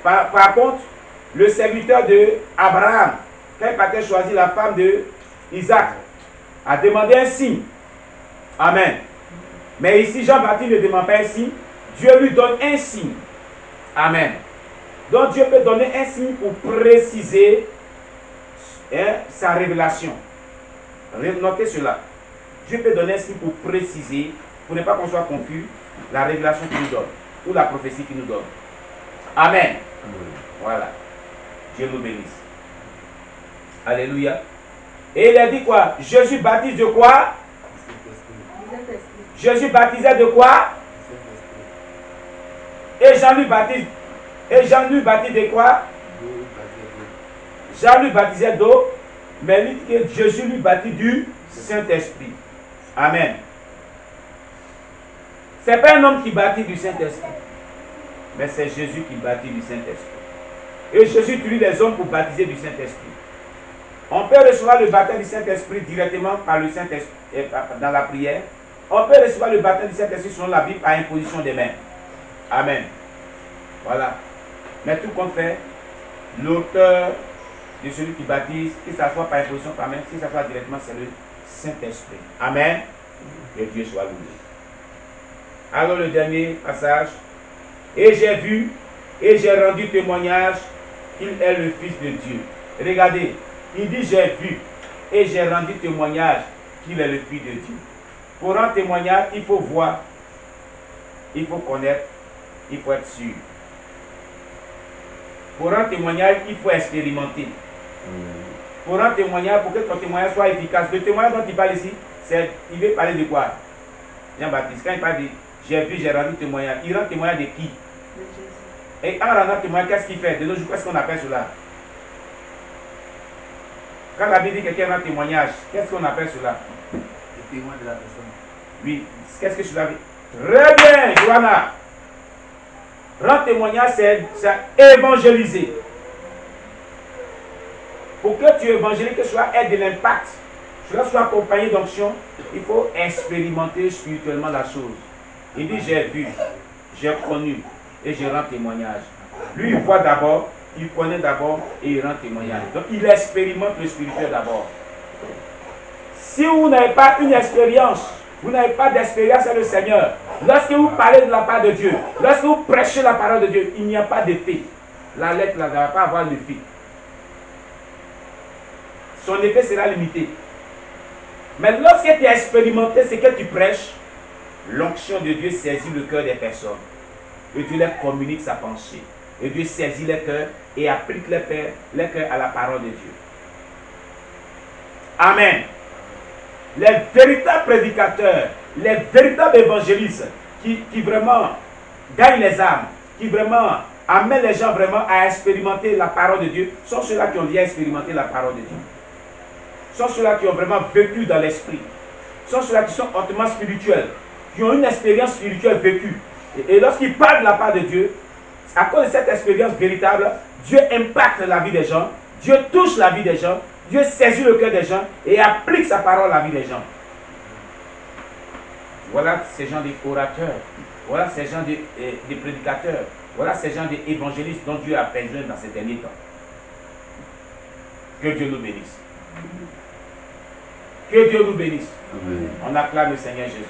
Par contre, le serviteur de Abraham, quand il partait choisir la femme de Isaac, a demandé un signe. Amen. Mais ici, Jean-Baptiste ne demande pas un signe. Dieu lui donne un signe. Amen. Donc Dieu peut donner un signe pour préciser sa révélation. Notez cela. Dieu peut donner un signe pour préciser, pour ne pas qu'on soit confus, la révélation qu'il nous donne, ou la prophétie qu'il nous donne. Amen. Voilà. Dieu nous bénisse. Alléluia. Et il a dit quoi? Jésus baptise de quoi? Jésus baptisait de quoi? Et Jean lui baptise. Et Jean lui baptise de quoi? Jean lui baptisait d'eau, mais il dit que Jésus lui baptise du Saint-Esprit. Amen. Ce n'est pas un homme qui baptise du Saint-Esprit, mais c'est Jésus qui baptise du Saint-Esprit. Et Jésus utilise les hommes pour baptiser du Saint-Esprit. On peut recevoir le baptême du Saint-Esprit directement par le Saint-Esprit dans la prière. On peut recevoir le baptême du Saint-Esprit selon la Bible par imposition des mains. Amen. Voilà. Mais tout compte fait, l'auteur de celui qui baptise, que ce soit par imposition par main, que ce soit directement, c'est le Saint-Esprit. Amen. Que Dieu soit loué. Alors le dernier passage. Et j'ai vu et j'ai rendu témoignage qu'il est le Fils de Dieu. Regardez, il dit j'ai vu et j'ai rendu témoignage qu'il est le Fils de Dieu. Pour rendre témoignage, il faut voir, il faut connaître, il faut être sûr. Pour rendre témoignage, il faut expérimenter. Pour rendre témoignage, pour que ton témoignage soit efficace, le témoignage dont il parle ici, il veut parler de quoi? Jean-Baptiste, quand il parle de j'ai vu, j'ai rendu témoignage, il rend témoignage de qui? Et en rendant témoignage, qu'est-ce qu'il fait? De nos jours, qu'est-ce qu'on appelle cela? Quand la Bible dit que quelqu'un rend témoignage, qu'est-ce qu'on appelle cela? Le témoin de la personne. Oui, qu'est-ce que cela veut dire? Très bien, Johanna. Rendre témoignage, c'est évangéliser. Pour que tu évangélises, que cela ait de l'impact, que cela soit accompagné d'onction, il faut expérimenter spirituellement la chose. Il dit j'ai vu, j'ai connu et je rends témoignage. Lui, il voit d'abord, il connaît d'abord et il rend témoignage. Donc il expérimente le spirituel d'abord. Si vous n'avez pas une expérience, vous n'avez pas d'expérience avec le Seigneur, lorsque vous parlez de la part de Dieu, lorsque vous prêchez la parole de Dieu, il n'y a pas d'effet. La lettre là ne va pas avoir d'effet. Son effet sera limité. Mais lorsque tu as expérimenté ce que tu prêches, l'onction de Dieu saisit le cœur des personnes. Et Dieu leur communique sa pensée. Et Dieu saisit les cœurs et applique les cœurs à la parole de Dieu. Amen. Les véritables prédicateurs, les véritables évangélistes qui vraiment gagnent les âmes, qui vraiment amènent les gens vraiment à expérimenter la parole de Dieu, sont ceux-là qui ont bien expérimenté la parole de Dieu. Sont ceux-là qui ont vraiment vécu dans l'esprit. Sont ceux-là qui sont hautement spirituels, qui ont une expérience spirituelle vécue. Et lorsqu'ils parlent de la part de Dieu, à cause de cette expérience véritable, Dieu impacte la vie des gens, Dieu touche la vie des gens, Dieu saisit le cœur des gens et applique sa parole à la vie des gens. Voilà ces gens d'orateurs, voilà ces gens de prédicateurs, voilà ces gens d'évangélistes dont Dieu a besoin dans ces derniers temps. Que Dieu nous bénisse. Que Dieu nous bénisse. Amen. On acclame le Seigneur Jésus.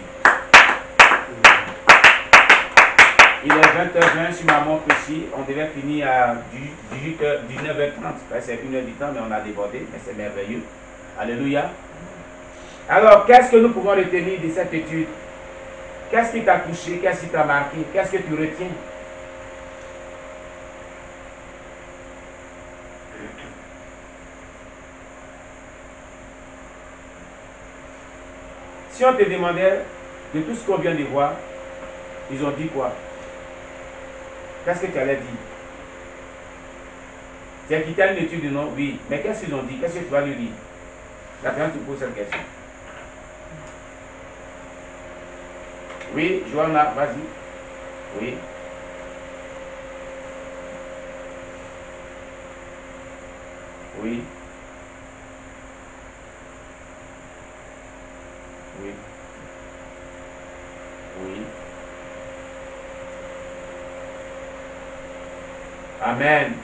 Il est 20h20 sur ma montre ici. On devait finir à 19h30. C'est 1h du temps, mais on a débordé. Mais c'est merveilleux. Alléluia. Alors, qu'est-ce que nous pouvons retenir de cette étude? Qu'est-ce qui t'a touché? Qu'est-ce qui t'a marqué? Qu'est-ce que tu retiens? Si on te demandait de tout ce qu'on vient de voir, ils ont dit quoi? Qu'est-ce que tu allais dire? Tu as quitté une étude, non? Oui. Mais qu'est-ce qu'ils ont dit? Qu'est-ce que tu vas lui dire? Maintenant, tu poses cette question. Oui, Johanna, vas-y. Oui. Oui. Oui. Oui. Amen.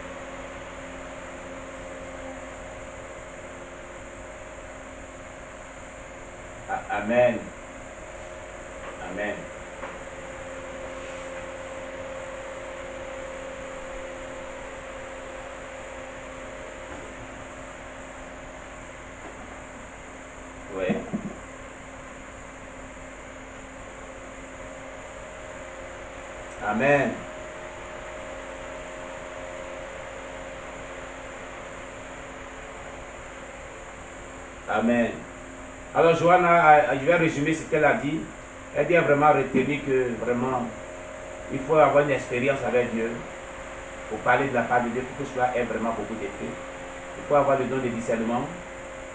Amen. Amen. Oui. Amen. Amen. Alors Johanna, je vais résumer ce qu'elle a dit. Elle a vraiment retenu que vraiment, il faut avoir une expérience avec Dieu pour parler de la part de Dieu, pour que cela ait vraiment beaucoup d'effet. Il faut avoir le don de discernement.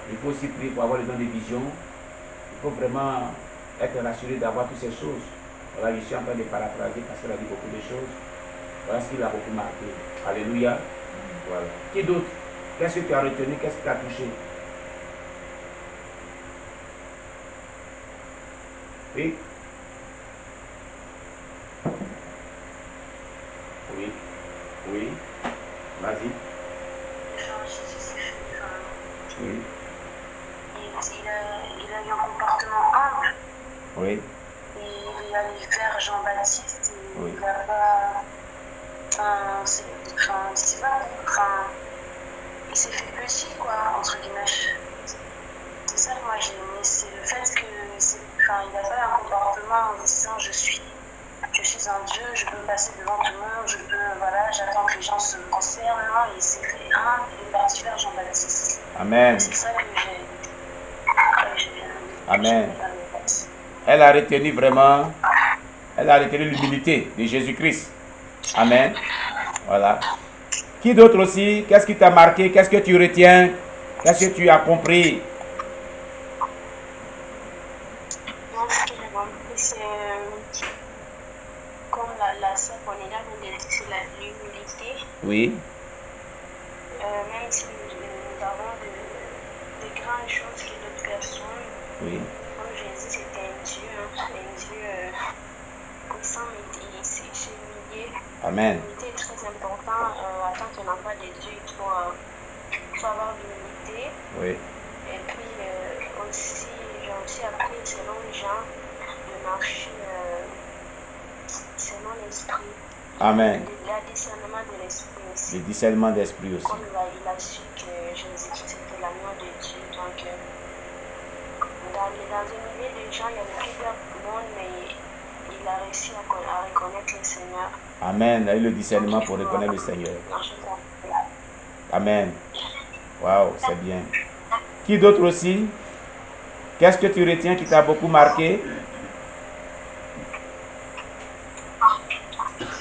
Il faut aussi prier pour avoir le don de vision. Il faut vraiment être rassuré d'avoir toutes ces choses. Voilà, je suis en train de paraphraser parce qu'elle a dit beaucoup de choses. Voilà ce qui l'a beaucoup marqué. Alléluia. Voilà. Qui d'autre? Qu'est-ce que tu as retenu? Qu'est-ce qui t'a touché? Oui. Oui. Oui. Vas-y. Oui. Il a eu un comportement humble. Oui. Il allait vers Jean-Baptiste et Oui. il n'a pas. C'est pas. Il s'est fait petit, quoi, entre guillemets. C'est ça que moi j'ai aimé, c'est le fait que. Il n'a pas un comportement en disant je suis un Dieu, je peux passer devant tout le monde, j'attends que les gens se concernent. Non, il s'est fait humble, il est parti vers Jean-Baptiste. Amen. C'est ça que j'ai. Amen. Elle a retenu vraiment, elle a retenu l'humilité de Jésus-Christ. Amen. Voilà. Qui d'autre aussi? Qu'est-ce qui t'a marqué? Qu'est-ce que tu retiens? Qu'est-ce que tu as compris? Moi, ce que j'ai compris, c'est comme la sœur Cornelia nous a dit, c'est l'humilité. Oui. Même si nous avons des grandes choses que d'autres personnes, Oui. comme Jésus, c'était un Dieu puissant, mais il s'est humilié. Amen. L'humilité est très importante. En tant qu'enfant de Dieu, il faut avoir l'humilité. Oui. Et puis aussi, j'ai aussi appris selon Jean de marcher selon l'esprit. Amen. Le discernement de l'esprit aussi. Le discernement d'esprit aussi. Comme il a su que Jésus-Christ était l'agneau de Dieu. Donc, dans un milieu de gens, il y avait plusieurs mondes, mais il a réussi à reconnaître le Seigneur. Amen. Il a eu le discernement pour reconnaître le Seigneur. Amen. Waouh, c'est bien. Qui d'autre aussi? Qu'est-ce que tu retiens qui t'a beaucoup marqué?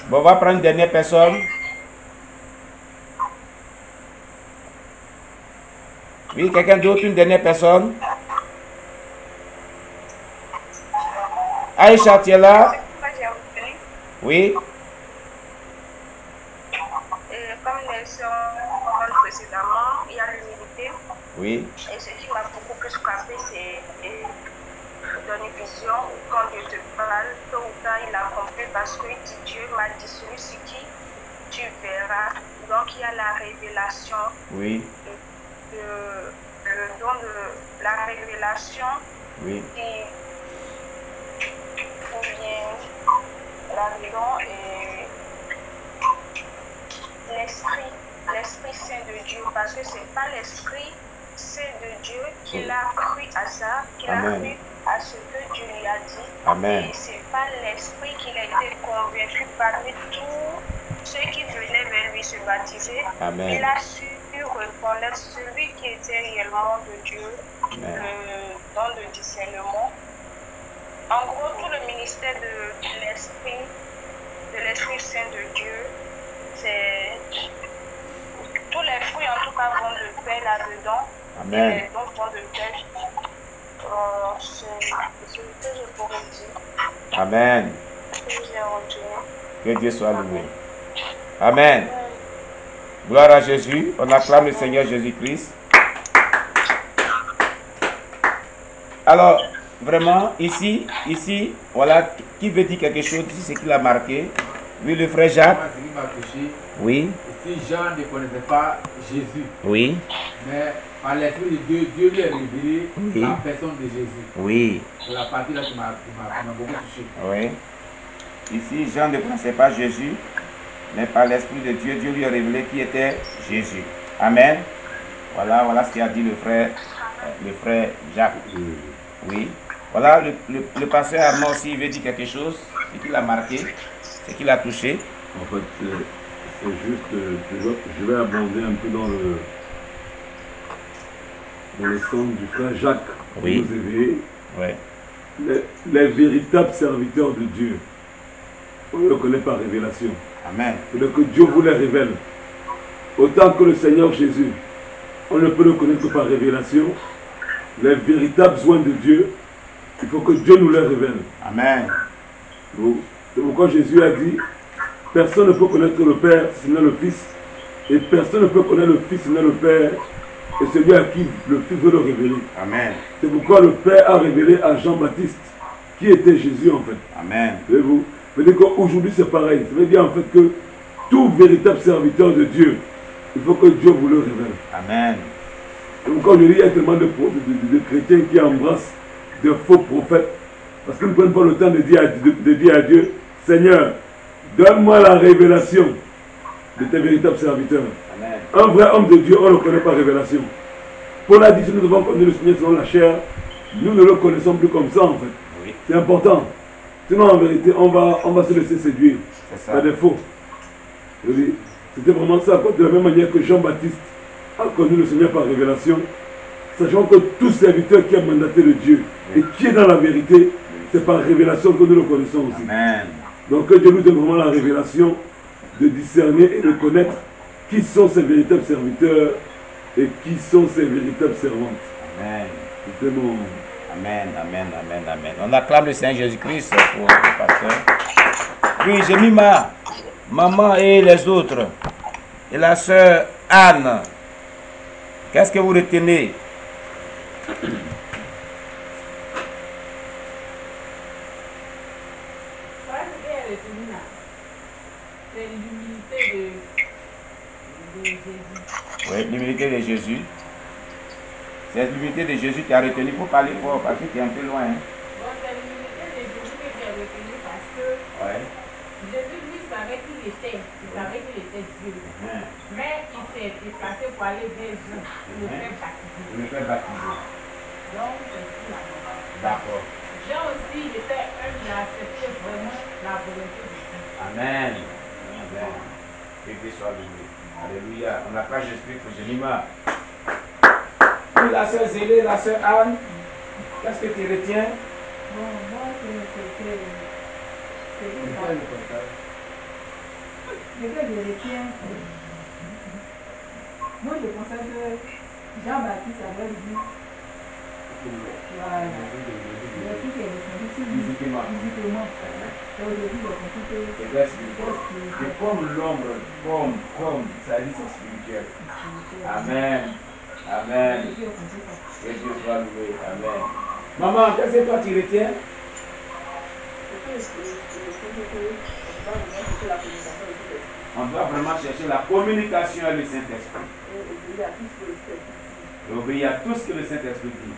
Bon, on va prendre une dernière personne. Oui, quelqu'un d'autre, une dernière personne? Aïcha, tu es là? Oui. Comme les sœurs précédemment, il y a l'humilité. Oui. Et ce qui m'a beaucoup plus frappé, c'est donner vision. Quand Dieu te parle, tôt ou tard, il a compris parce que dit Dieu m'a dit celui sur qui tu verras. Donc il y a la révélation. Oui. Le don de la révélation. Oui. Ou bien là-dedans et l'Esprit Saint de Dieu, parce que c'est pas l'Esprit Saint de Dieu qu'il a cru à ça, qu'il a cru à ce que Dieu lui a dit. Amen. Et c'est pas l'Esprit qu'il a été convaincu parmi tous ceux qui venaient vers lui se baptiser. Amen. Il a su reconnaître celui qui était réellement de Dieu, le don de discernement. En gros, tout le ministère de l'Esprit Saint de Dieu, c'est tous les fruits en tout cas vont de paix là-dedans. Amen. Et les dons vont de paix. C'est ce que je pourrais dire. Amen. Que j'ai retenu. Que Dieu soit loué. Amen. Gloire à Jésus. On acclame le Seigneur Jésus-Christ. Alors, vraiment, ici, voilà, qui veut dire quelque chose, ici, c'est qu'il a marqué. Oui, le frère Jacques. Moi, ce qui m'a touché, Oui. si Jean ne connaissait pas Jésus, Oui. mais par l'Esprit de Dieu, Dieu lui a révélé Oui. la personne de Jésus. Oui. C'est la partie là qui m'a beaucoup touché. Oui. Ici, Jean ne connaissait pas Jésus, mais par l'Esprit de Dieu, Dieu lui a révélé qui était Jésus. Amen. Voilà ce qu'a dit le frère Jacques. Oui. Voilà, le pasteur Armand aussi, il veut dire quelque chose, ce qu'il a marqué, ce qu'il a touché. En fait, c'est juste, je vais abonder un peu dans le sens du frère Jacques, pour Oui. nous éveiller. Oui. Les véritables serviteurs de Dieu, on le connaît par révélation. Amen. C'est que Dieu vous les révèle. Autant que le Seigneur Jésus, on ne peut le connaître que par révélation. Les véritables soins de Dieu, il faut que Dieu nous les révèle. Amen. C'est pourquoi Jésus a dit, personne ne peut connaître le Père sinon le Fils, et personne ne peut connaître le Fils sinon le Père, et celui à qui le Fils veut le révéler. Amen. C'est pourquoi le Père a révélé à Jean-Baptiste qui était Jésus en fait. Amen. Voyez-vous? Ça veut dire qu'aujourd'hui c'est pareil. Ça veut dire en fait que tout véritable serviteur de Dieu, il faut que Dieu vous le révèle. Amen. Donc quand je dis, il y a tellement de chrétiens qui embrassent de faux prophètes, parce qu'ils ne prennent pas le temps de dire à Dieu, Seigneur, donne-moi la révélation de tes véritables serviteurs. Amen. Un vrai homme de Dieu, on ne le connaît pas révélation. Paul a dit, si nous devons connaître le Seigneur selon la chair, nous ne le connaissons plus comme ça en fait. Oui. C'est important. Sinon en vérité, on va se laisser séduire par des faux. C'était vraiment ça, de la même manière que Jean-Baptiste a connu le Seigneur par révélation, sachant que tout serviteur qui a mandaté de Dieu et qui est dans la vérité, c'est par révélation que nous le connaissons aussi. Amen. Donc que Dieu nous donne vraiment la révélation de discerner et de connaître qui sont ses véritables serviteurs et qui sont ses véritables servantes. Amen. C'était mon... Amen, amen, amen, amen. On acclame le Seigneur Jésus-Christ pour le pasteur. Oui, j'ai mis ma maman et les autres. Et la sœur Anne. Qu'est-ce que vous retenez? C'est l'humilité de Jésus. Oui, l'humilité de Jésus. C'est l'humilité de Jésus qui a retenu. Il faut parler fort parce que tu es un peu loin. Hein? Bon, c'est l'humilité de Jésus que j'ai retenu parce que Jésus lui savait qui il était. Il savait qu'il était Dieu. Mais il s'est déplacé pour aller vers Jean, pour le faire baptiser. Pour le faire baptiser. Donc, c'est ce qu'il a fait. D'accord. Jean aussi, il était un, il a accepté vraiment la volonté de Dieu. Amen. Amen. Que Dieu soit loué. Alléluia. On n'a pas Jésus pour Génima. Oui, la sœur Zélé, la sœur Anne, qu'est-ce que tu retiens? Bon, moi, c'est ce que je retiens. Moi, je pensais que Jean-Baptiste avait dit, voilà, le fils est descendu sur lui, physiquement. Et aujourd'hui, il a compris que c'est spirituel. C'est comme l'ombre, comme, ça dit c'est spirituel. Amen. Amen. Que Dieu soit loué. Amen. Maman, qu'est-ce que toi tu retiens? On doit vraiment chercher la communication avec le Saint-Esprit. Et obéir à tout ce que le Saint-Esprit dit.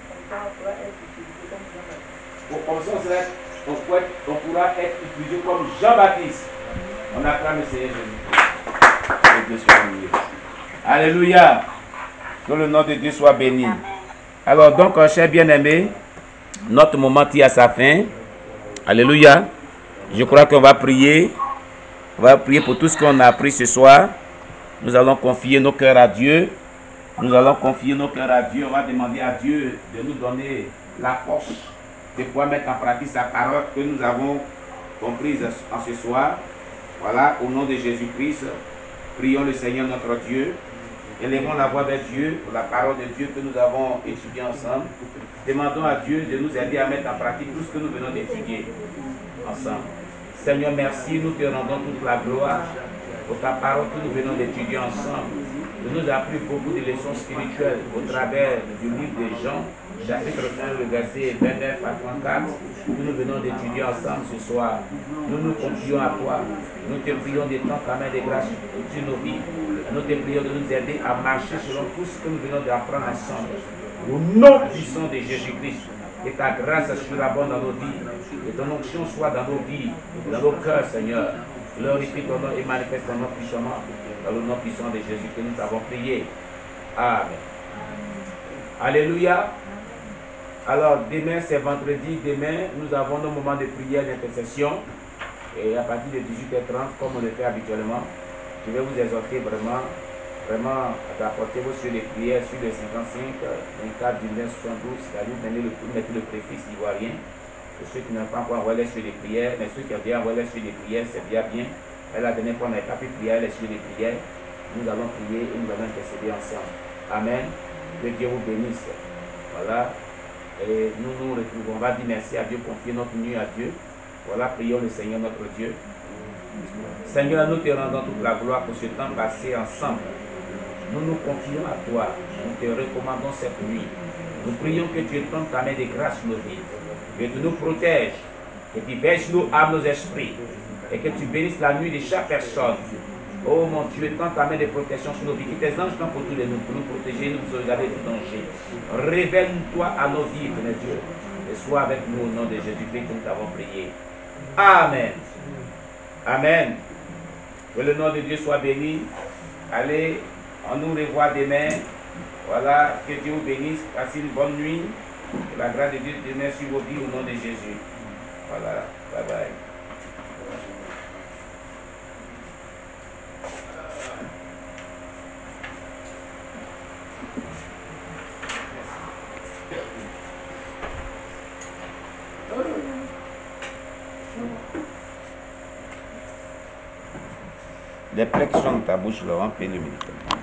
Comme ça, on pourra être utilisé comme Jean-Baptiste. On acclame le Seigneur Jésus. Que Dieu soit loué. Alléluia. Que le nom de Dieu soit béni. Alors donc, chers bien-aimés, notre moment tire à sa fin. Alléluia. Je crois qu'on va prier. On va prier pour tout ce qu'on a appris ce soir. Nous allons confier nos cœurs à Dieu. Nous allons confier nos cœurs à Dieu. On va demander à Dieu de nous donner la force de pouvoir mettre en pratique sa parole que nous avons comprise en ce soir. Voilà, au nom de Jésus-Christ, prions le Seigneur notre Dieu. Élevons la voix vers Dieu pour la parole de Dieu que nous avons étudiée ensemble. Demandons à Dieu de nous aider à mettre en pratique tout ce que nous venons d'étudier ensemble. Seigneur, merci, nous te rendons toute la gloire pour ta parole que nous venons d'étudier ensemble. Tu nous as appris beaucoup de leçons spirituelles au travers du livre de Jean, chapitre 1, le verset 29 à 34. Nous venons d'étudier ensemble ce soir. Nous nous confions à toi. Nous te prions d'étendre ta main de grâce sur nos vies. Nous te prions de nous aider à marcher selon tout ce que nous venons d'apprendre ensemble. Au nom puissant de Jésus-Christ, que ta grâce surabonde dans nos vies, que ton onction soit dans nos vies, dans nos cœurs, Seigneur. Glorifie ton nom et manifeste ton nom puissamment dans le nom puissant de Jésus que nous avons prié. Amen. Alléluia. Alors, demain, c'est vendredi. Demain, nous avons nos moments de prière d'intercession. Et à partir de 18h30, comme on le fait habituellement, je vais vous exhorter vraiment à apporter vos sur les prières sur les 55, 24, 19, 72. C'est-à-dire, vous mettez le préfixe ivoirien. Pour ceux qui n'ont pas encore envoyé sur les prières, mais ceux qui ont bien envoyé sur les prières, c'est bien bien. Et la dernière fois, on n'avait pas pu prier sur les prières. Nous allons prier et nous allons intercéder ensemble. Amen. Que Dieu vous bénisse. Voilà. Et nous nous retrouvons. On va dire merci à Dieu, confier notre nuit à Dieu. Voilà, prions le Seigneur notre Dieu. Seigneur, nous te rendons toute la gloire pour ce temps passé ensemble. Nous nous confions à toi. Nous te recommandons cette nuit. Nous prions que tu étendes ta main de grâce sur nos vies. Que tu nous protèges. Que tu baisses nos âmes, nos esprits. Et que tu bénisses la nuit de chaque personne. Oh mon Dieu, étends ta main de protection sur nos vies. Que tes anges campent autour de nous pour nous protéger, nous sauvegarder du danger. Révèle-toi à nos vies, mon Dieu. Et sois avec nous au nom de Jésus-Christ que nous t'avons prié. Amen. Amen. Que le nom de Dieu soit béni. Allez, on nous revoit demain. Voilà, que Dieu vous bénisse. Passez une bonne nuit. Que la grâce de Dieu demeure sur vos vies au nom de Jésus. Voilà, bye bye. Les plaies qui sont dans ta bouche, Laurent, paye le médicament.